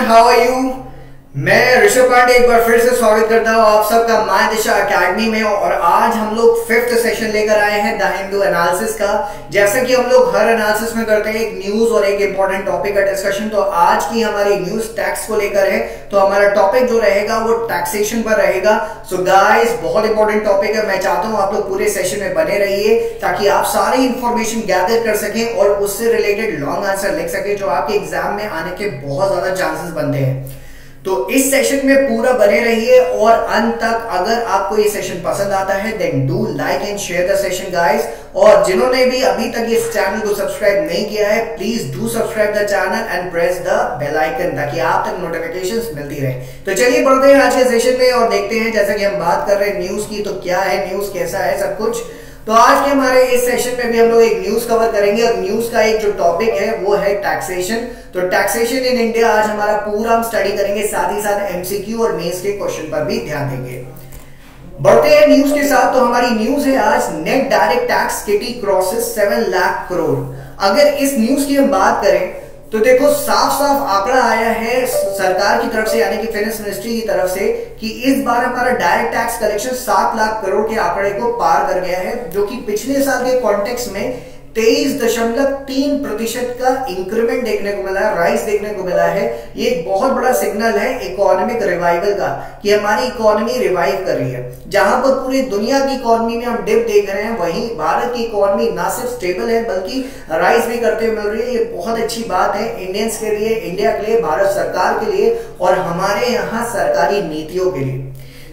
How are you. मैं ऋषभ पांडे एक बार फिर से स्वागत करता हूँ आप सबका माय दिशा एकेडमी में। और आज हम लोग 5th सेशन लेकर आए हैं द हिंदू एनालिसिस का। जैसा कि हम लोग हर एनालिसिस में करते हैं, एक न्यूज और एक इंपॉर्टेंट टॉपिक का डिस्कशन। तो आज की हमारी न्यूज टैक्स को लेकर है, तो हमारा टॉपिक जो रहेगा वो टैक्सेशन पर रहेगा। सो गाइस, बहुत इंपॉर्टेंट टॉपिक है। मैं चाहता हूँ आप लोग पूरे सेशन में बने रहिए ताकि आप सारी इंफॉर्मेशन गैदर कर सकें और उससे रिलेटेड लॉन्ग आंसर लिख सकें, जो आपके एग्जाम में आने के बहुत ज्यादा चांसेस बनते हैं। तो इस सेशन में पूरा बने रहिए और अंत तक। अगर आपको ये सेशन पसंद आता है then do like and share the session guys. और जिन्होंने भी अभी तक इस चैनल को सब्सक्राइब नहीं किया है, please do subscribe the channel and press the bell icon ताकि आप तक नोटिफिकेशंस मिलती रहे। तो चलिए बढ़ते हैं आज के सेशन में और देखते हैं, जैसा कि हम बात कर रहे हैं न्यूज की, तो क्या है न्यूज, कैसा है सब कुछ। तो आज के हमारे इस सेशन में भी हम लोग एक न्यूज कवर करेंगे और न्यूज का एक जो टॉपिक है वो है टैक्सेशन। तो टैक्सेशन इन इंडिया आज हमारा पूरा हम स्टडी करेंगे, साथ ही साथ एमसीक्यू और मेंस के क्वेश्चन पर भी ध्यान देंगे। बढ़ते हैं न्यूज के साथ। तो हमारी न्यूज है आज, net direct tax kitty crosses 7 lakh crore. अगर इस न्यूज की हम बात करें तो देखो, साफ साफ आंकड़ा आया है सरकार की तरफ से, यानी कि फाइनेंस मिनिस्ट्री की तरफ से, कि इस बार हमारा direct tax collection 7 lakh crore के आंकड़े को पार कर गया है, जो कि पिछले साल के कॉन्टेक्स्ट में 23.3% का इंक्रीमेंट देखने को मिला है, राइज देखने को मिला है। ये एक बहुत बड़ा सिग्नल है इकोनॉमिक रिवाइवल का, कि हमारी इकोनॉमी रिवाइव कर रही है। जहां पर पूरी दुनिया की इकोनॉमी में हम डिप देख रहे हैं, वहीं भारत की इकोनॉमी ना सिर्फ स्टेबल है बल्कि राइज भी करते हुए मिल रही है। ये बहुत अच्छी बात है इंडियंस के लिए, इंडिया के लिए, भारत सरकार के लिए और हमारे यहाँ सरकारी नीतियों के लिए।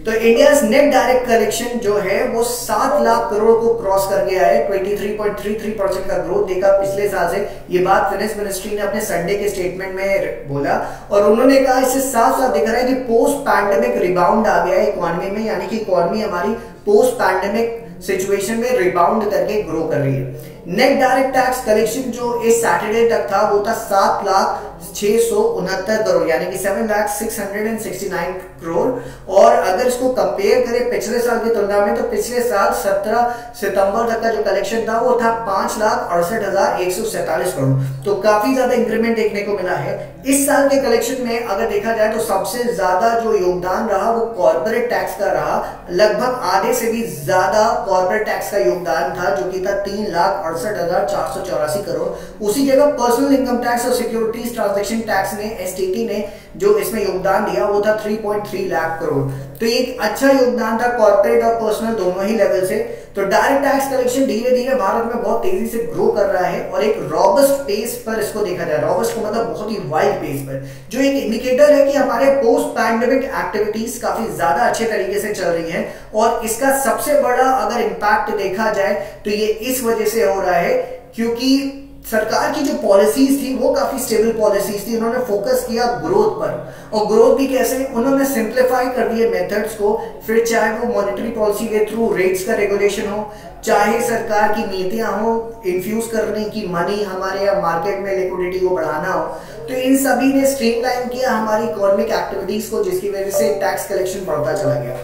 तो इंडिया नेट डायरेक्ट कलेक्शन जो है वो 7 लाख करोड़ को क्रॉस कर गया है। 23.33% का ग्रोथ देखा पिछले साल से। ये बात फाइनेंस मिनिस्ट्री ने अपने संडे के स्टेटमेंट में बोला और उन्होंने कहा, इससे साफ साफ दिख रहा है कि पोस्ट पैंडेमिक रिबाउंड आ गया है इकोनॉमी में, यानी कि इकोनॉमी हमारी पोस्ट पैंडेमिक सिचुएशन में रिबाउंड करके ग्रो कर रही है। नेट डायरेक्ट टैक्स कलेक्शन जो इस सैटरडे तक था वो था 7,669 करोड़, यानी कि 7,669 करोड़। और अगर इसको कंपेयर करें पिछले साल की तुलना में, तो पिछले साल 17 सितंबर तक का जो कलेक्शन था वो था 5,68,147 करोड़। तो काफी ज्यादा इंक्रीमेंट देखने को मिला है। इस साल के कलेक्शन में अगर देखा जाए तो सबसे ज्यादा जो योगदान रहा वो कॉर्पोरेट टैक्स का रहा। लगभग आधे से भी ज्यादा कॉर्पोरेट टैक्स का योगदान था, जो कि था 3,68,484 करोड़। उसी जगह पर्सनल इनकम टैक्स और सिक्योरिटीज ट्रांजैक्शन टैक्स ने, एसटीटी ने जो इसमें योगदान दिया वो था 3.3 लाख करोड़। तो एक अच्छा योगदान था कॉर्पोरेट और पर्सनल दोनों ही लेवल से। तो डायरेक्ट टैक्स कलेक्शन धीरे धीरे भारत में बहुत तेजी से ग्रो कर रहा है और एक रॉबस्ट पेस पर इसको देखा जाए। रॉबस्ट का मतलब बहुत ही वाइड पेस पर, जो एक इंडिकेटर है कि हमारे पोस्ट पैंडेमिक एक्टिविटीज काफी ज्यादा अच्छे तरीके से चल रही हैं। और इसका सबसे बड़ा अगर इम्पैक्ट देखा जाए तो ये इस वजह से हो रहा है क्योंकि सरकार की जो पॉलिसीज थी वो काफी स्टेबल पॉलिसीज थी। उन्होंने फोकस किया ग्रोथ पर, और ग्रोथ भी कैसे, उन्होंने सिंप्लीफाई कर दिए मेथड्स को। फिर चाहे वो मॉनेटरी पॉलिसी के थ्रू रेट्स का रेगुलेशन हो, चाहे सरकार की नीतियां हो इन्फ्यूज करने की मनी हमारे यहाँ मार्केट में लिक्विडिटी को बढ़ाना हो, तो इन सभी ने स्ट्रीमलाइन किया हमारी इकोनॉमिक एक्टिविटीज को, जिसकी वजह से टैक्स कलेक्शन बढ़ता चला गया।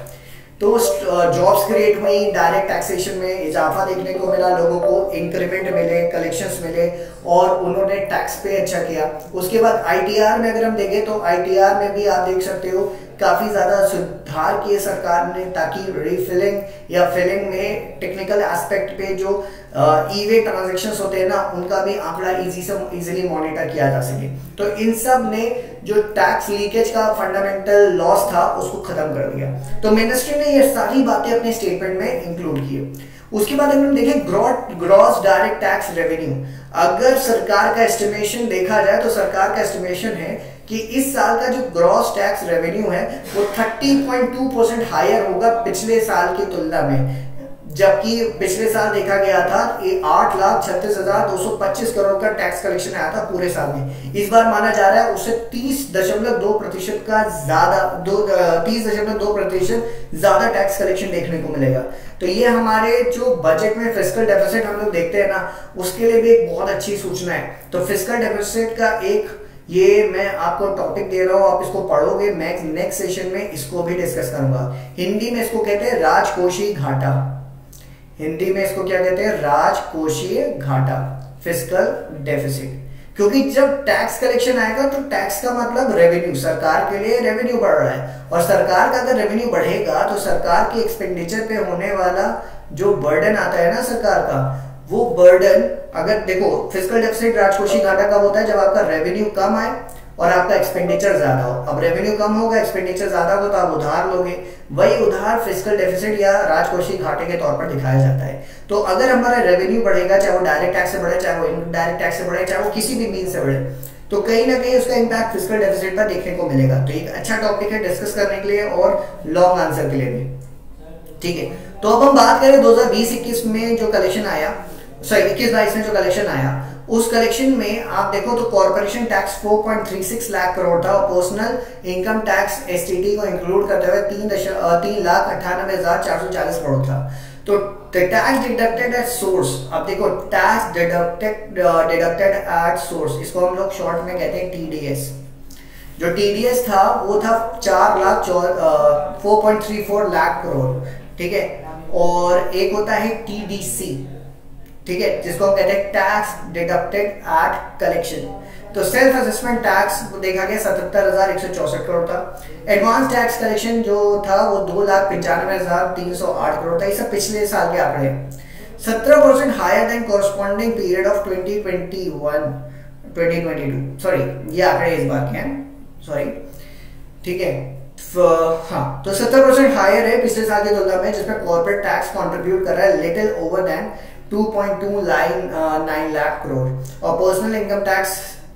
तो जॉब्स क्रिएट हुई, डायरेक्ट टैक्सेशन में इजाफा देखने को मिला, लोगों को इंक्रीमेंट मिले, कलेक्शंस मिले और उन्होंने टैक्स पे अच्छा किया। उसके बाद आईटीआर में अगर हम देखें तो आईटीआर में भी आप देख सकते हो काफी ज्यादा सुधार किए सरकार ने, ताकि रीफिलिंग या फिलिंग में टेक्निकल एस्पेक्ट पे जो ई-वे ट्रांजैक्शंस होते हैं ना, उनका भी आंकड़ा इजीली मॉनिटर किया जा सके। तो इन सब ने जो टैक्स लीकेज का फंडामेंटल लॉस था उसको खत्म कर दिया। तो मिनिस्ट्री ने ये सारी बातें अपने स्टेटमेंट में इंक्लूड की। उसके बाद अगर हम देखें ग्रॉस डायरेक्ट टैक्स रेवेन्यू, अगर सरकार का एस्टिमेशन देखा जाए तो सरकार का एस्टिमेशन है कि इस साल का जो ग्रॉस टैक्स रेवेन्यू है वो 30.2% हायर होगा पिछले साल की तुलना में, जबकि पिछले साल देखा गया था 8,36,225 करोड़ का टैक्स कलेक्शन आया था पूरे साल में। इस बार माना जा रहा है उससे 30.2% का ज्यादा 30.2% ज्यादा टैक्स कलेक्शन देखने को मिलेगा। तो ये हमारे जो बजट में फिस्कल डेफिसिट हम लोग देखते हैं ना, उसके लिए भी एक बहुत अच्छी सूचना है। तो फिस्कल डेफिसिट का एक ये मैं आपको टॉपिक दे रहा हूं, आप इसको पढ़ोगे, मैं नेक्स्ट सेशन में इसको भी डिस्कस करूंगा। हिंदी में इसको कहते हैं राजकोषीय घाटा। हिंदी में इसको क्या कहते हैं? राजकोषीय घाटा, फिस्कल डेफिसिट। क्योंकि जब टैक्स कलेक्शन आएगा तो टैक्स का मतलब रेवेन्यू, सरकार के लिए रेवेन्यू बढ़ रहा है, और सरकार का अगर रेवेन्यू बढ़ेगा तो सरकार की एक्सपेंडिचर पे होने वाला जो बर्डन आता है ना सरकार का, वो बर्डन, अगर देखो फिस्कल डेफिसिट राजकोषीय घाटा कब होता है, जब आपका रेवेन्यू कम आए और आपका एक्सपेंडिचर ज्यादा हो। अब रेवेन्यू कम होगा, एक्सपेंडिचर ज्यादा होगा, तो आप उधार लोगे, वही उधार फिस्कल डेफिसिट या राजकोषीय घाटे के तौर पर दिखाया जाता है। तो अगर हमारा रेवेन्यू बढ़ेगा, चाहे वो डायरेक्ट टैक्स से बढ़े, चाहे वो इनडायरेक्ट टैक्स से बढ़े, चाहे वो किसी भी मीन से बढ़े, तो कहीं ना कहीं उसका इम्पैक्ट फिस्कल डेफिसिट पर देखने को मिलेगा। तो एक अच्छा टॉपिक है डिस्कस करने के लिए और लॉन्ग आंसर के लिए भी, ठीक है। तो अब हम बात करें 2020-21 में जो कलेक्शन आया, सॉरी 21-22 में जो कलेक्शन आया, उस कलेक्शन में आप देखो तो कॉर्पोरेशन टैक्स 4.36 लाख करोड़ था, और पर्सनल इनकम टैक्स एसटीटी को इंक्लूड करते हुए 3,98,440 करोड़ था। तो टैक्स डिडक्टेड एट सोर्स, अब देखो टैक्स डिडक्टेड एट सोर्स, इसको हम लोग शॉर्ट में कहते हैं टीडीएस। जो टीडीएस था वो था 4,34 लाख करोड़, ठीक है। और एक होता है टीडीसी, ठीक है, जिसको हम कहते हैं टैक्स डिडक्टेड एट कलेक्शन। तो सेल्फ असेसमेंट टैक्स देखा गया 77,164 करोड़ था। एडवांस टैक्स कलेक्शन जो था वो 2,95,308 करोड़ था। ये सब पिछले साल के आंकड़े, 17% higher than corresponding period of 2021-2022, sorry ये आंकड़े इस बार के हैं, सॉरी, ठीक है। हाँ, तो 70% हायर है पिछले साल की तुलना में, जिसमें कॉर्पोरेट टैक्स कंट्रीब्यूट कर रहा है little over than 2.29 lakh crore, और पर्सनल इनकम टैक्स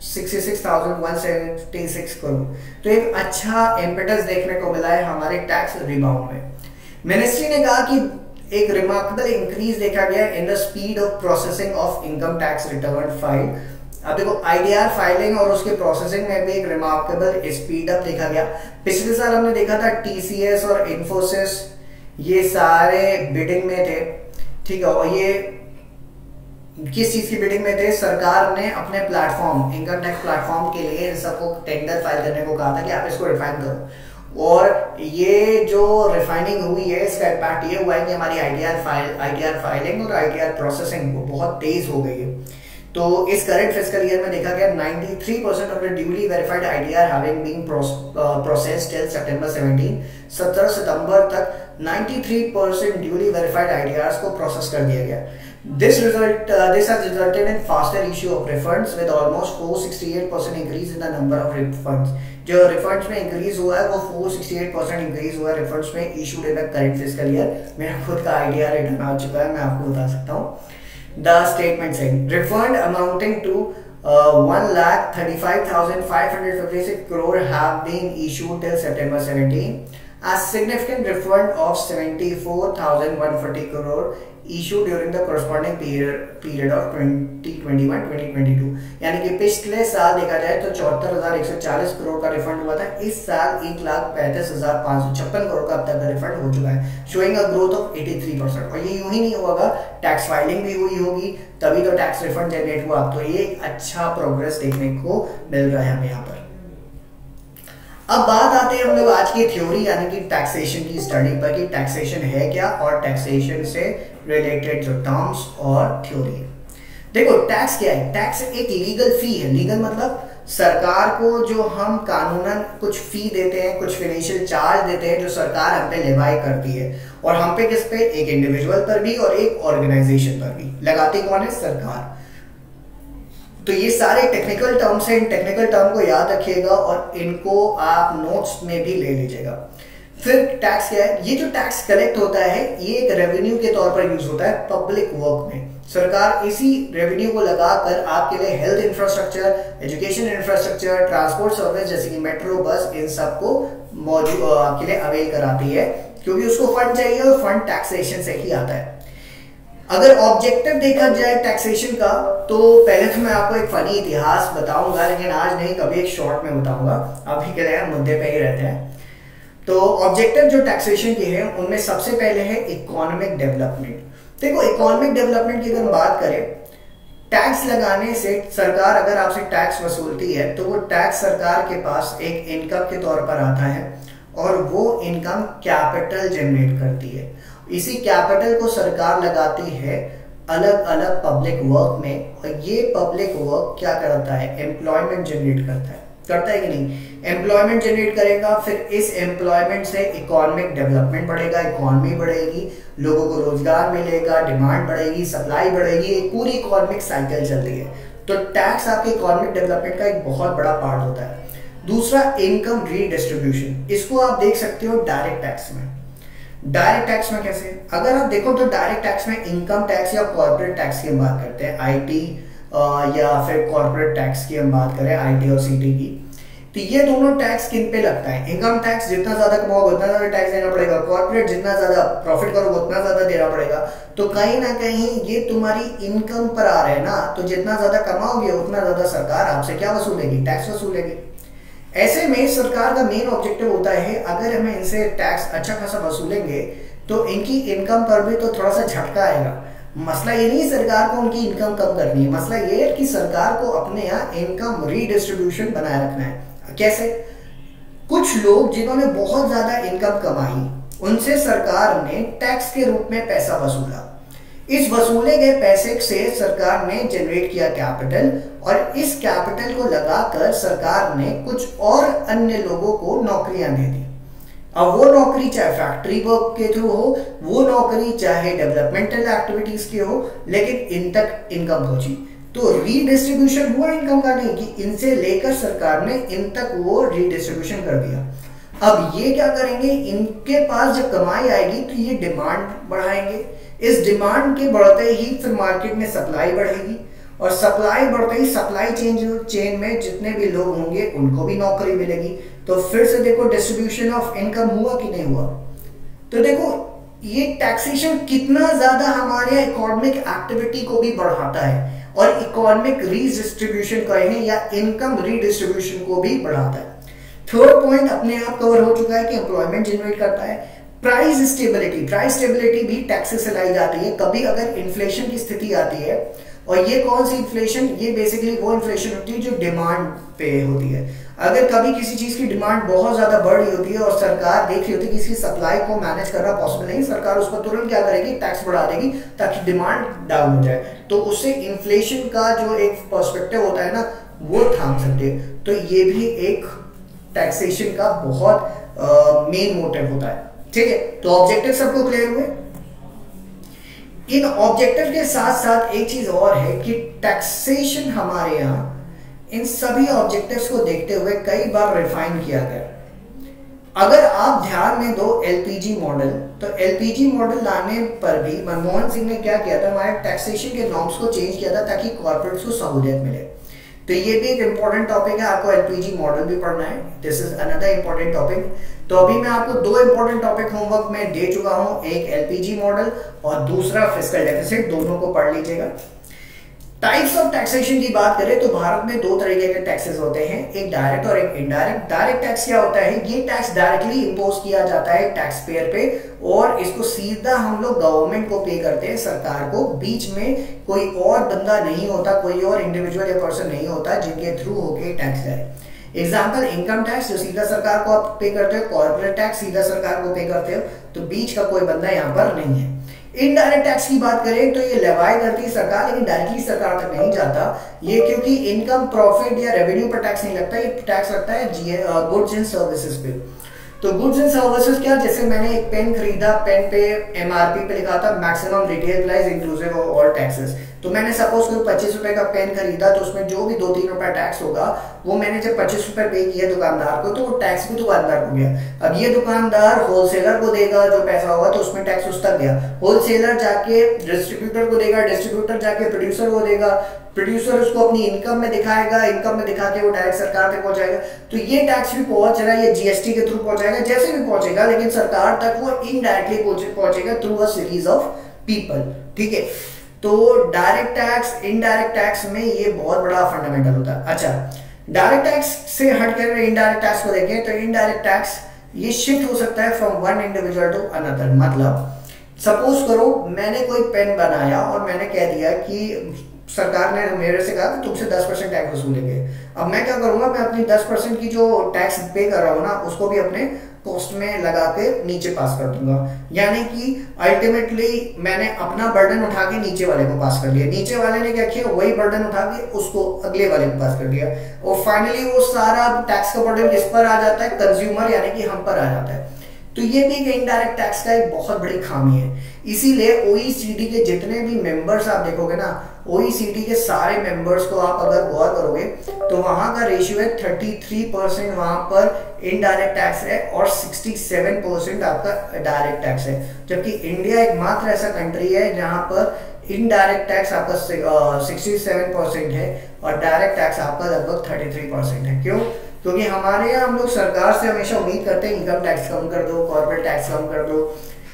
66,176 करोड़। तो एक अच्छा इम्पेटस देखने को मिला है हमारे टैक्स रिबाउंड में। मिनिस्ट्री ने कहा कि एक रिमार्केबल इंक्रीज देखा गया in the speed of processing of income tax return file. अब देखो आईडीआर फाइलिंग और उसके प्रोसेसिंग में भी एक रिमार्केबल स्पीड अप देखा गया। पिछले साल हमने देखा था टीसीएस और इन्फोसिस ये सारे बिडिंग में थे, ठीक है, और ये किस चीज की बिडिंग में थे, सरकार ने अपने प्लेटफॉर्म, इनकम टैक्स प्लेटफॉर्म के लिए इन सबको टेंडर फाइल करने को कहा था कि आप इसको रिफाइन करो, और ये जो रिफाइनिंग हुई है इसका इम्पैक्ट ये हुआ है कि हमारी आईडीआर फाइलिंग और आईडीआर प्रोसेसिंग बहुत तेज हो गई है। तो इस करंट फिस्कल ईयर में देखा गया 93% of the duly verified IDR having been processed till सितंबर 17 सितंबर तक 93% ड्यूली वेरिफाइड आईडीआर्स को प्रोसेस कर दिया गया। This has resulted in faster issue of refunds with almost 468% increase in the number of refunds. जो refunds में increase हुआ है वो 468% increase हुआ है refunds में issued in the current fiscal year। मेरा खुद का आइडिया रिटर्न आ चुका है, मैं आपको बता सकता हूँ। The statement saying refund amounting to 1,35,556 crore have been issued till September 17. A significant refund of 74,140 crore issued during the corresponding period of 2021-2022। यानी कि पिछले साल देखा जाए तो 74,140 करोड़ का रिफंड हुआ था। इस साल 1,35,556 करोड़ का अब तक का रिफंड हो चुका है, शोइंग अ ग्रोथ ऑफ 83%। और ये यूं ही नहीं होगा, टैक्स फाइलिंग भी हुई होगी तभी तो टैक्स रिफंड जनरेट हुआ। तो ये एक अच्छा प्रोग्रेस देखने को मिल रहा है हमें यहाँ पर। अब बात आते हैं हम लोग आज की थ्योरी यानी कि टैक्सेशन की स्टडी पर, कि टैक्सेशन है क्या और टैक्सेशन से रिलेटेड जो टर्म्स और थ्योरी है। देखो टैक्स क्या है, टैक्स एक लीगल फी है। लीगल मतलब सरकार को जो हम कानूनन कुछ फी देते हैं, कुछ फाइनेंशियल चार्ज देते हैं जो सरकार हम पे लेवाई करती है, और हम पे किस पे, एक इंडिविजुअल पर भी और एक ऑर्गेनाइजेशन पर भी। लगाती कौन है, सरकार। तो ये सारे टेक्निकल टर्म्स हैं, इन टेक्निकल टर्म को याद रखिएगा और इनको आप नोट्स में भी ले लीजिएगा। फिर टैक्स क्या है, ये जो टैक्स कलेक्ट होता है ये एक रेवेन्यू के तौर पर यूज होता है पब्लिक वर्क में। सरकार इसी रेवेन्यू को लगाकर आपके लिए health infrastructure, education infrastructure, transport service जैसे कि मेट्रो, बस, इन सबको मौजूद आपके लिए अवेल कराती है, क्योंकि उसको फंड चाहिए और फंड टैक्सेशन से ही आता है। अगर ऑब्जेक्टिव देखा जाए टैक्सेशन का, तो पहले तो मैं आपको एक फनी इतिहास बताऊंगा, लेकिन आज नहीं, कभी एक शॉर्ट में बताऊंगा, अभी के लिए मुद्दे पे ही रहते हैं। तो ऑब्जेक्टिव जो टैक्सेशन के हैं उनमें सबसे पहले है इकोनॉमिक डेवलपमेंट। देखो इकोनॉमिक डेवलपमेंट की अगर बात करें, टैक्स लगाने से सरकार अगर आपसे टैक्स वसूलती है तो वो टैक्स सरकार के पास एक इनकम के तौर पर आता है, और वो इनकम कैपिटल जनरेट करती है। इसी कैपिटल को सरकार लगाती है अलग अलग पब्लिक वर्क में, और ये पब्लिक वर्क क्या करता है, एम्प्लॉयमेंट जनरेट करता है कि नहीं, एम्प्लॉयमेंट जनरेट करेगा, फिर इस एम्प्लॉयमेंट से इकोनॉमिक डेवलपमेंट बढ़ेगा, इकोनॉमी बढ़ेगी, लोगों को रोजगार मिलेगा, डिमांड बढ़ेगी, सप्लाई बढ़ेगी, एक पूरी इकोनॉमिक साइकिल चलती है। तो टैक्स आपके इकोनॉमिक डेवलपमेंट का एक बहुत बड़ा पार्ट होता है। दूसरा, इनकम रीडिस्ट्रीब्यूशन, इसको आप देख सकते हो डायरेक्ट टैक्स में। डायरेक्ट टैक्स में कैसे, अगर आप देखो तो डायरेक्ट टैक्स में इनकम टैक्स या कॉर्पोरेट टैक्स की हम बात करते हैं, आईटी या फिर कॉर्पोरेट टैक्स की हम बात करें, आईटी और सीटी की, तो ये दोनों टैक्स किन पे लगता है, इनकम टैक्स जितना ज्यादा कमाओगे उतना ज्यादा टैक्स देना पड़ेगा, कॉर्पोरेट जितना ज्यादा प्रॉफिट करोगे उतना ज्यादा देना पड़ेगा। तो कहीं ना कहीं ये तुम्हारी इनकम पर आ रहा है ना, तो जितना ज्यादा कमाओगे उतना ज्यादा सरकार आपसे क्या वसूलेगी, टैक्स वसूलेगी। ऐसे में सरकार का मेन ऑब्जेक्टिव होता है, अगर हमें इनसे टैक्स अच्छा खासा वसूलेंगे तो इनकी इनकम पर भी तो थोड़ा सा झटका आएगा। मसला ये नहीं सरकार को उनकी इनकम कम करनी है, मसला ये है कि सरकार को अपने यहाँ इनकम रीडिस्ट्रीब्यूशन बनाए रखना है। कैसे, कुछ लोग जिन्होंने बहुत ज्यादा इनकम कमाई उनसे सरकार ने टैक्स के रूप में पैसा वसूला, इस वसूले गए पैसे से सरकार ने जनरेट किया कैपिटल, और इस कैपिटल को लगाकर सरकार ने कुछ और अन्य लोगों को नौकरियां दे दी। अब वो नौकरी चाहे फैक्ट्री वर्क के थ्रू हो, वो नौकरी चाहे डेवलपमेंटल एक्टिविटीज की हो, लेकिन इन तक इनकम पहुंची। तो रीडिस्ट्रीब्यूशन हुआ इनकम का, नहीं कि इनसे लेकर सरकार ने इन तक वो रीडिस्ट्रीब्यूशन कर दिया। अब ये क्या करेंगे, इनके पास जब कमाई आएगी तो ये डिमांड बढ़ाएंगे, इस डिमांड के बढ़ते ही फिर मार्केट में सप्लाई बढ़ेगी, और सप्लाई बढ़ते ही सप्लाई चेन में जितने भी लोग होंगे उनको भी नौकरी मिलेगी। तो फिर से देखो डिस्ट्रीब्यूशन ऑफ इनकम हुआ कि नहीं हुआ। तो देखो ये टैक्सेशन कितना ज्यादा हमारे इकोनॉमिक एक्टिविटी को भी बढ़ाता है, और इकोनॉमिक रीडिस्ट्रीब्यूशन कहें या इनकम रीडिस्ट्रीब्यूशन को भी बढ़ाता है। थर्ड पॉइंट अपने आप कवर हो चुका है कि एम्प्लॉयमेंट जनरेट करता है। प्राइस स्टेबिलिटी भी टैक्सेस से लाई जाती है। कभी अगर इन्फ्लेशन की स्थिति आती है, और ये कौन सी इन्फ्लेशन, ये बेसिकली वो इन्फ्लेशन होती है जो डिमांड पे होती है। अगर कभी किसी चीज की डिमांड बहुत ज्यादा बढ़ रही होती है और सरकार देख रही होती है कि इसकी सप्लाई को मैनेज करना पॉसिबल नहीं, सरकार उस पर तुरंत क्या करेगी, टैक्स बढ़ा देगी ताकि डिमांड डाउन हो जाए। तो उससे इन्फ्लेशन का जो एक पर्सपेक्टिव होता है ना, वो थाम सकते हैं। तो ये भी एक टैक्सेशन का बहुत मेन मोटिव होता है। ठीक है, तो ऑब्जेक्टिव सबको क्लियर हुए। इन ऑब्जेक्टिव के साथ साथ एक चीज और है कि टैक्सेशन हमारे यहाँ इन सभी ऑब्जेक्टिव्स को देखते हुए कई बार रिफाइन किया गया। अगर आप ध्यान में दो एलपीजी मॉडल, तो एलपीजी मॉडल लाने पर भी मनमोहन सिंह ने क्या किया था, हमारे टैक्सेशन के नॉर्म्स को चेंज किया था ताकि कॉर्पोरेट्स को सहूलियत मिले। तो ये भी एक इंपॉर्टेंट टॉपिक है, आपको एलपीजी मॉडल भी पढ़ना है, this is another important topic. तो अभी मैं आपको दो इंपॉर्टेंट टॉपिक होमवर्क में दे चुका हूं, एक एलपीजी मॉडल और दूसरा फिस्कल डेफिसिट, दोनों को पढ़ लीजिएगा। टाइप्स ऑफ टैक्सेशन की बात करें तो भारत में दो तरीके के टैक्सेस होते हैं, एक डायरेक्ट और एक इनडायरेक्ट। डायरेक्ट टैक्स क्या होता है, ये टैक्स डायरेक्टली इंपोज किया जाता है टैक्स पेयर पे, और इसको सीधा हम लोग गवर्नमेंट को पे करते हैं, सरकार को। बीच में कोई और बंदा नहीं होता, कोई और इंडिविजुअल या पर्सन नहीं होता जिनके थ्रू होके टैक्स जाए। एग्जाम्पल, इनकम टैक्स जो सीधा सरकार को आप पे करते हो, कॉर्पोरेट टैक्स सीधा सरकार को पे करते हो, तो बीच का कोई बंदा यहाँ पर नहीं है। इनडायरेक्ट टैक्स की बात करें तो ये लेवाई करती है सरकार, लेकिन डायरेक्टली सरकार तक नहीं जाता ये, क्योंकि इनकम, प्रॉफिट या रेवेन्यू पर टैक्स नहीं लगता, ये टैक्स लगता है गुड्स एंड सर्विसेज पे। तो गुड्स एंड सर्विसेज क्या, जैसे मैंने एक पेन खरीदा, पेन पे एमआरपी पे लिखा था maximum retail price inclusive of all taxes. तो मैंने सपोज कोई 25 रुपए का पेन खरीदा, तो उसमें जो भी 2-3 रुपए टैक्स होगा, वो मैंने जब 25 रुपए पे किया दुकानदार को, तो वो टैक्स भी दुकानदार को गया। अब ये दुकानदार होलसेलर को देगा जो पैसा होगा, तो उसमें टैक्स उस तक गया। होलसेलर जाके डिस्ट्रीब्यूटर को देगा, डिस्ट्रीब्यूटर जाके प्रोड्यूसर को देगा, प्रोड्यूसर उसको अपनी इनकम में दिखाएगा, इनकम में दिखा के वो डायरेक्ट सरकार तक पहुंचाएगा। तो ये टैक्स भी पहुंच रहा है, ये जीएसटी के थ्रू पहुंचाएगा, जैसे भी पहुंचेगा, लेकिन सरकार तक वो इनडायरेक्टली पहुंचेगा through a series of people. ठीक है, तो डायरेक्ट टैक्स, इनडायरेक्ट टैक्स में ये बहुत बड़ा फंडामेंटल होता है। अच्छा, डायरेक्ट टैक्स से हटकर इनडायरेक्ट टैक्स को देखें तो इनडायरेक्ट टैक्स ये शिफ्ट हो सकता है from one individual to another. मतलब सपोज करो मैंने कोई पेन बनाया और मैंने कह दिया कि सरकार ने मेरे से कहा कि तुमसे 10% टैक्स वसूलेंगे। अब मैं क्या करूंगा, मैं अपनी 10% की जो टैक्स पे कर रहा हूँ ना, उसको भी अपने कॉस्ट में लगा के नीचे पास कर दूंगा, यानी कि अल्टीमेटली मैंने अपना बर्डन उठा के नीचे वाले को पास कर दिया, नीचे वाले ने क्या किया वही बर्डन उठा के उसको अगले वाले को पास कर दिया, और फाइनली वो सारा टैक्स का बर्डन किस पर आ जाता है, कंज्यूमर यानी कि हम पर आ जाता है। तो ये भी एक इनडायरेक्ट टैक्स का एक बहुत बड़ी खामी है। इसीलिए ओईसीडी के जितने भी मेंबर्स आप देखोगे ना, ओईसीडी के सारे मेंबर्स को आप अगर गौर करोगे तो वहां का रेशियो है 33% वहां पर इनडायरेक्ट टैक्स है और 67% आपका डायरेक्ट टैक्स है, जबकि इंडिया एकमात्र ऐसा कंट्री है जहां पर इनडायरेक्ट टैक्स आपका 67% है और डायरेक्ट टैक्स आपका लगभग 33% है। क्यों? क्योंकि हमारे यहाँ हम लोग सरकार से हमेशा उम्मीद करते हैं इनकम टैक्स कम कर दो, कॉर्पोरेट टैक्स कम कर दो,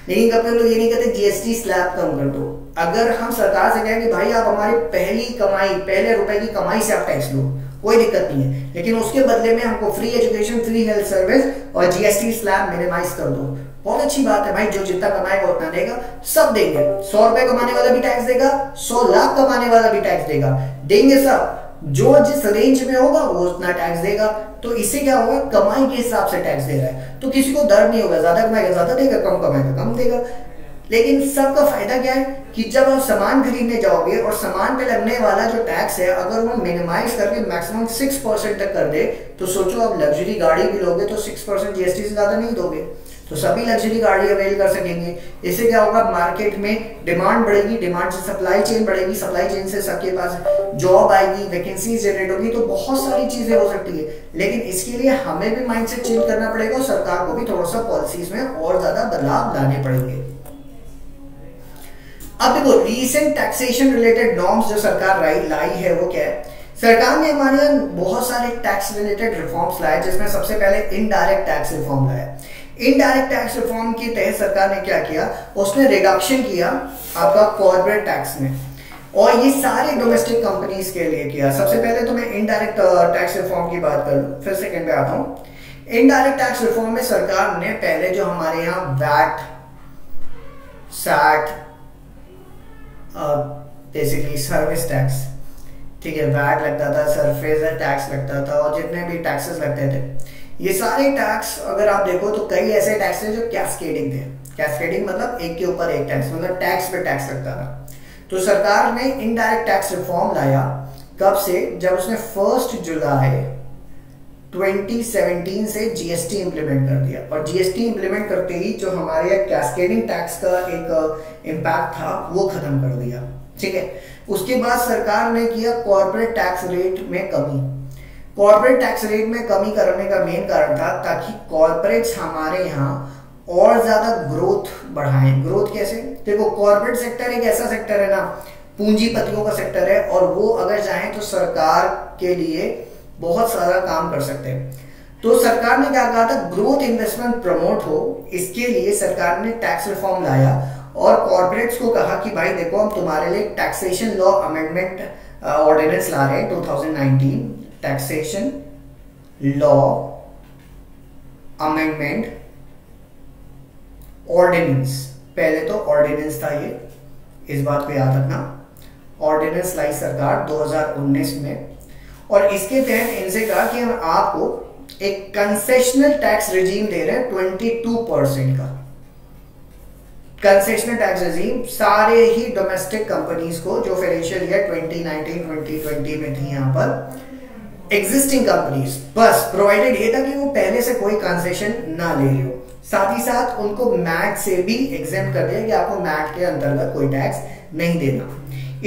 लेकिन कभी लोग ये नहीं कहते जीएसटी स्लैब कम कर दो। अगर हम सरकार से कहें कि भाई आप हमारी पहली कमाई, पहले रुपए की कमाई से आप टैक्स लो, कोई दिक्कत नहीं है, लेकिन उसके बदले में हमको free education, free health service और जीएसटी स्लैब मिनिमाइज कर दो, बहुत अच्छी बात है भाई, जो जितना कमाएगा उतना देगा, सब देंगे। 100 रुपए कमाने वाला भी टैक्स देगा, 100 लाख कमाने वाला भी टैक्स देगा, देंगे सब, जो जिस रेंज में होगा वो उतना टैक्स देगा। तो इससे क्या होगा, कमाई के हिसाब से टैक्स दे रहा है, तो किसी को डर नहीं होगा, ज्यादा कमाएगा ज्यादा देगा, कम कमाएगा कम देगा। लेकिन सबका फायदा क्या है कि जब आप सामान खरीदने जाओगे और सामान पे लगने वाला जो टैक्स है अगर वो मिनिमाइज करके मैक्सिमम 6% तक कर दे, तो सोचो आप लग्जरी गाड़ी भी लोगे तो 6% जीएसटी से ज्यादा नहीं दोगे, तो सभी लग्जरी गाड़ी अवेल कर सकेंगे। इससे क्या होगा, मार्केट में डिमांड बढ़ेगी, डिमांड से सप्लाई चेन बढ़ेगी, सप्लाई चेन से सबके पास जॉब आएगी, वैकेंसीज जनरेट होगी, तो बहुत सारी चीजें हो सकती है। लेकिन इसके लिए हमें भी माइंडसेट चेंज करना पड़ेगा और सरकार को भी थोड़ा सा पॉलिसीज में और ज्यादा बदलाव लाने पड़ेंगे। अब देखो रीसेंट टैक्सेशन रिलेटेड नॉर्म्स जो सरकार लाई है वो क्या है, सरकार ने हमारे यहाँ बहुत सारे टैक्स रिलेटेड रिफॉर्म्स लाए, जिसमें सबसे पहले इनडायरेक्ट टैक्स रिफॉर्म लाया। इनडायरेक्ट टैक्स रिफॉर्म के तहत सरकार ने क्या किया, उसने रिडक्शन किया आपका कॉर्पोरेट टैक्स में, और ये सारे डोमेस्टिक कंपनीज के लिए किया। सबसे पहले तो मैं इनडायरेक्ट टैक्स रिफॉर्म की बात कर लूं, फिर सेकंड पे आता हूं। इनडायरेक्ट टैक्स रिफॉर्म में सरकार ने पहले जो हमारे यहाँ वैट, सैट, बेसिकली सर्विस टैक्स, ठीक है, वैट लगता था, सर्फेस टैक्स लगता था, और जितने भी टैक्सेस लगते थे, ये सारे टैक्स अगर आप देखो तो कई ऐसे टैक्स हैं जो कैस्केडिंग थे। कैस्केडिंग मतलब एक के ऊपर एक टैक्स, मतलब टैक्स पे टैक्स लगता था। तो सरकार ने इनडायरेक्ट टैक्स रिफॉर्म लाया, कब से, जब उसने 1 जुलाई 2017 से जीएसटी इंप्लीमेंट कर दिया, और जीएसटी इंप्लीमेंट करते ही जो हमारे कैस्केडिंग टैक्स का एक इम्पैक्ट था वो खत्म कर दिया, ठीक है। उसके बाद सरकार ने किया कॉर्पोरेट टैक्स रेट में कमी। कॉर्पोरेट टैक्स रेट में कमी करने का मेन कारण था ताकि कॉर्पोरेट्स हमारे यहाँ और ज्यादा ग्रोथ बढ़ाएं। ग्रोथ कैसे, देखो कॉर्पोरेट सेक्टर एक ऐसा सेक्टर है ना, पूंजीपतियों का सेक्टर है, और वो अगर चाहें तो सरकार के लिए बहुत सारा काम कर सकते हैं। तो सरकार ने क्या कहा था, ग्रोथ इन्वेस्टमेंट प्रमोट हो, इसके लिए सरकार ने टैक्स रिफॉर्म लाया और कॉर्पोरेट्स को कहा कि भाई देखो हम तुम्हारे लिए टैक्सेशन लॉ अमेंडमेंट ऑर्डिनेंस ला रहे हैं 2019, टैक्सेशन लॉ अमेंडमेंट ऑर्डिनेंस, पहले तो ऑर्डिनेंस था ये, इस बात को याद रखना, ऑर्डिनेंस लाई सरकार 2019 में, और इसके तहत इनसे कहा कि हम आपको एक कंसेशनल टैक्स रिजीम दे रहे हैं 22% का कंसेशनल टैक्स रिजीम सारे ही डोमेस्टिक कंपनीज को जो फाइनेंशियल ईयर 2019-2020 में थी यहाँ पर एग्जिस्टिंग कंपनीज, बस प्रोवाइडेड ये था कि वो पहले से कोई कंसेशन ना ले रही हो, साथ ही साथ उनको मैट से भी एग्जेम्प्ट कर दिया कि आपको मैट के अंतर्गत कोई टैक्स नहीं देना।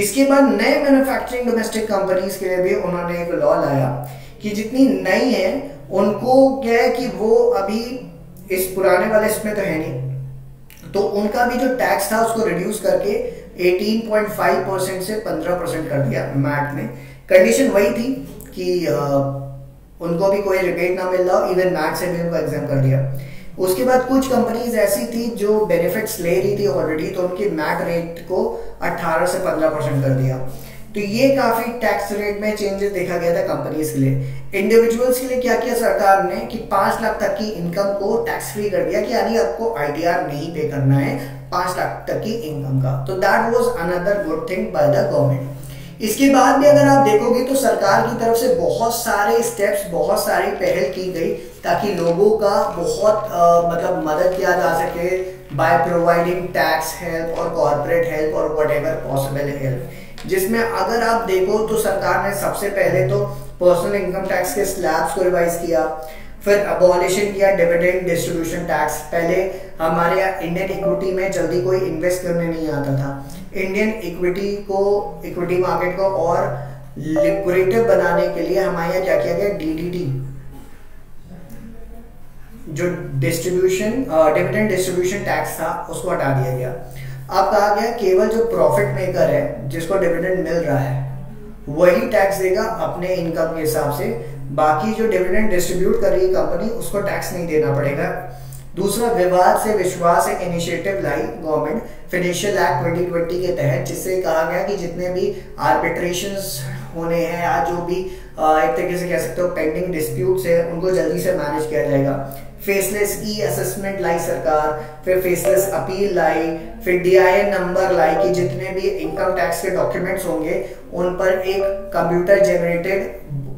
इसके बाद नए मैन्युफैक्चरिंग डोमेस्टिक कंपनीज के लिए भी उन्होंने एक लॉ लाया कि जितनी नई है उनको क्या है कि वो अभी इस पुराने वाले इसमें तो है नहीं, तो उनका भी जो टैक्स था उसको रिड्यूस करके 18.5% से 15% कर दिया मैट में। कंडीशन वही थी कि उनको भी कोई रिबेट ना मिल रहा, इवन मैट से भी उनको एग्जाम कर दिया। उसके बाद कुछ कंपनीज ऐसी थी जो बेनिफिट्स ले रही थी ऑलरेडी, तो उनकी मैट रेट को 18 से 15% कर दिया। तो ये काफी टैक्स रेट में चेंजेस देखा गया था कंपनीज के लिए। इंडिविजुअल्स के लिए क्या किया सरकार ने कि 5 लाख तक की इनकम को टैक्स फ्री कर दिया, कि यानी आपको आईटीआर नहीं पे करना है 5 लाख तक की इनकम का। तो that was another good thing by the government. इसके बाद भी अगर आप देखोगे तो सरकार की तरफ से बहुत सारे स्टेप्स, बहुत सारी पहल की गई ताकि लोगों का बहुत मतलब मदद किया जा सके बाय प्रोवाइडिंग टैक्स हेल्प और कॉर्पोरेट हेल्प और व्हाटएवर पॉसिबल हेल्प। जिसमें अगर आप देखो तो सरकार ने सबसे पहले तो पर्सनल इनकम टैक्स के स्लैब्स को रिवाइज किया, फिर अबॉलिशन किया डिविडेंड डिस्ट्रीब्यूशन टैक्स। पहले हमारे यहाँ इंडियन इक्विटी में जल्दी कोई इन्वेस्ट करने नहीं आता था। इंडियन इक्विटी मार्केट को और लिक्विडेटिव बनाने के लिए हमारे यहाँ क्या किया गया, डीडीटी जो डिविडेंड डिस्ट्रीब्यूशन टैक्स था उसको हटा दिया गया। अब कहा गया केवल जो प्रॉफिट मेकर है जिसको डिविडेंड मिल रहा है वही टैक्स देगा अपने इनकम के हिसाब से, बाकी जो डिविडेंड डिस्ट्रीब्यूट कर रही है कंपनी उसको टैक्स नहीं देना पड़ेगा। दूसरा, विवाद से विश्वास एक इनिशिएटिव लाई गवर्नमेंट फाइनेंशियल एक्ट 2020 के तहत, जिससे कहा गया कि जितने भी आर्बिट्रेशंस होने हैं या जो भी एक तरीके से कह सकते हो पेंडिंग डिस्प्यूट्स है उनको जल्दी से मैनेज किया जाएगा। फेसलेस ई असेसमेंट लाई सरकार, फिर फेसलेस अपील लाई, फिर DIN नंबर लाई कि जितने भी इनकम टैक्स के डॉक्यूमेंट्स होंगे उन पर एक कंप्यूटर जनरेटेड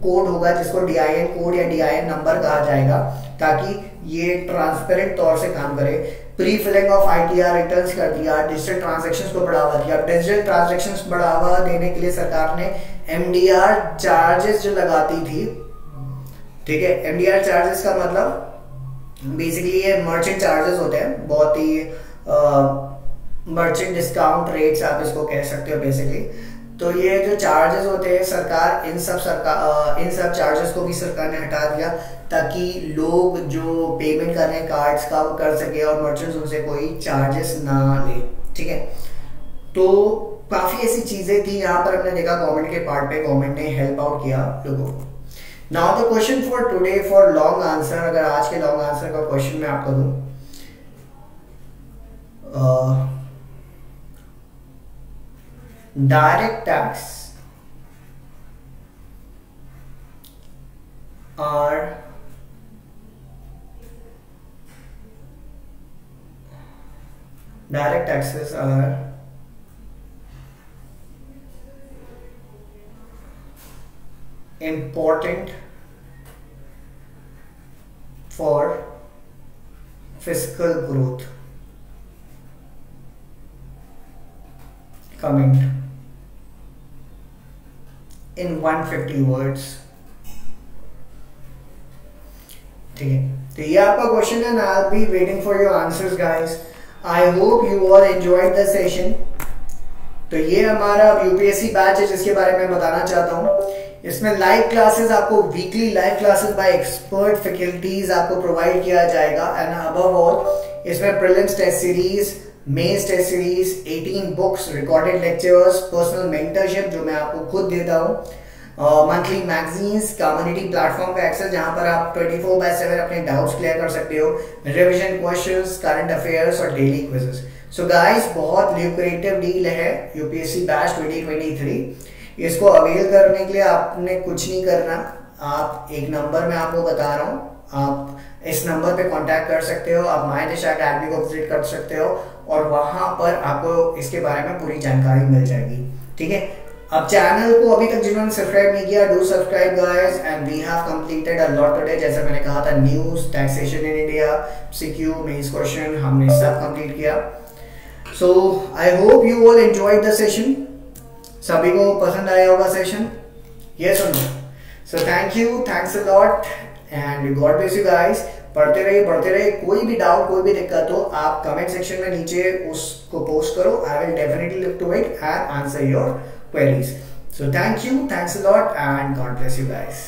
कोड होगा जिसको DIN कोड या DIN नंबर कहा जाएगा ताकि ये ट्रांसपेरेंट तौर से काम करे। Pre filling of ITR returns कर दिया, डिजिटल ट्रांजैक्शंस को बढ़ावा दिया। डिजिटल ट्रांजैक्शंस बढ़ावा देने के लिए सरकार ने MDR चार्जेस जो लगाती थी, ठीक है, MDR चार्जेस का मतलब बेसिकली ये मर्चेंट चार्जेस होते हैं, बहुत ही मर्चेंट डिस्काउंट रेट्स आप इसको कह सकते हो बेसिकली। तो ये जो चार्जेस होते हैं सरकार इन सब चार्जेस को भी सरकार ने हटा दिया ताकि लोग जो पेमेंट कर रहे हैं कार्ड्स का वो कर सके और मर्चेंट्स उनसे कोई चार्जेस ना ले, ठीक है। तो काफी ऐसी चीजें थी यहाँ पर हमने देखा गवर्नमेंट के पार्ट पे गवर्नमेंट ने हेल्प आउट किया लोगों को। Now the question for today for long answer, अगर आज के लॉन्ग आंसर का क्वेश्चन मैं आपको दूं, direct tax are direct taxes are important for fiscal growth. Comment in 150 words, ठीक है। तो ये आपका क्वेश्चन है, I will be waiting for your answers guys. I hope you all enjoyed the session. तो ये हमारा यूपीएससी बैच है जिसके बारे में बताना चाहता हूँ। इसमें लाइव क्लासेस आपको weekly live classes by expert faculties आपको प्रोवाइड किया जाएगा एंड अबव ऑल इसमें prelims test series, mains test series, 18 books, recorded lectures, personal mentorship जो मैं आपको खुद देता हूँ, मंथली मैगजीन्स, कम्युनिटी प्लेटफॉर्म का एक्सेस जहां पर आप 24/7 अपने डाउट्स क्लियर कर सकते हो, रिवीजन क्वेश्चंस, करंट अफेयर्स और डेली क्विजेस। सो गाइस बहुत ल्यूक्रेटिव डील है यूपीएससी बैच 2023। इसको अवेल करने के लिए आपने कुछ नहीं करना, आप एक नंबर मैं आपको बता रहा हूँ, आप इस नंबर पे कांटेक्ट कर सकते हो, आप माय दिशा अकेडमी को विजिट कर सकते हो और वहां पर आपको इसके बारे में पूरी जानकारी मिल जाएगी, ठीक है। अब चैनल को अभी तक जिन्होंने सब्सक्राइब नहीं किया, do subscribe guys and we have completed a lot today. जैसे मैंने कहा था news, taxation in India, CQ, mains question हमने सब कंप्लीट किया। So I hope you all enjoyed the session. सभी को पसंद आया होगा सेशन, यस और no? So thank you, thanks a lot and God bless you guys. बढ़ते रहे, कोई भी डाउट, कोई भी दिक्कत हो आप कमेंट सेक्शन में नीचे उसको पोस्ट करो, I will definitely look to it and answer your queries. So thank you, thanks a lot and God bless you guys.